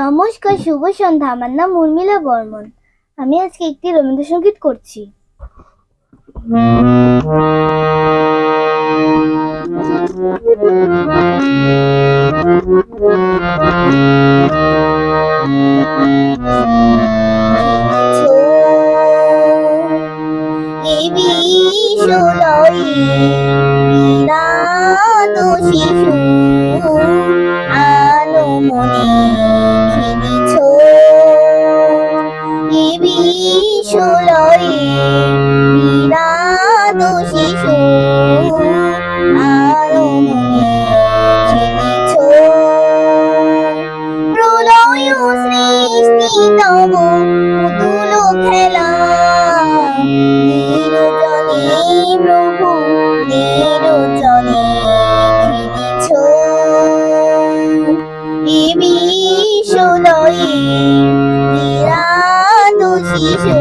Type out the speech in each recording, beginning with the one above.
নমস্কার, শুভ সন্ধ্যা। আমার নাম উর্মিলা বর্মন। আমি আজকে একটি রবীন্দ্রসঙ্গীত করছি। শিশু আলো মনে খেলিছ, এ বিশ্বলয়ে বিরাট শিশু আলো মনে খেলিছ। প্রলয় সৃষ্টি তব পুতুল খেলা, নির্জনে প্রভু নির্জনে খেলিছ, এ বিশ্বলয়ে বিরাট শিশু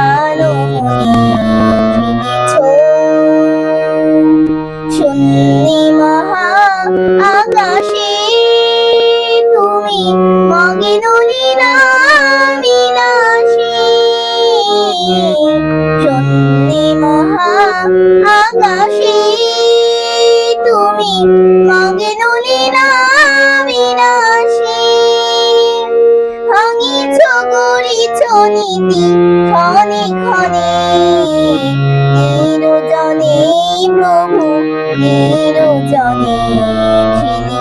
আলো মনে খেলিছ। শূন্যে মহা আকাশে তুমি মগন লীলা বিলাসী, শূন্যে মহা আকাশে তুমি মগন লীলা বিলাসী। ভাঙিছ গড়িছ নীতি ক্ষণে ক্ষণে, নির্জনে প্রভু নির্জনে খেলি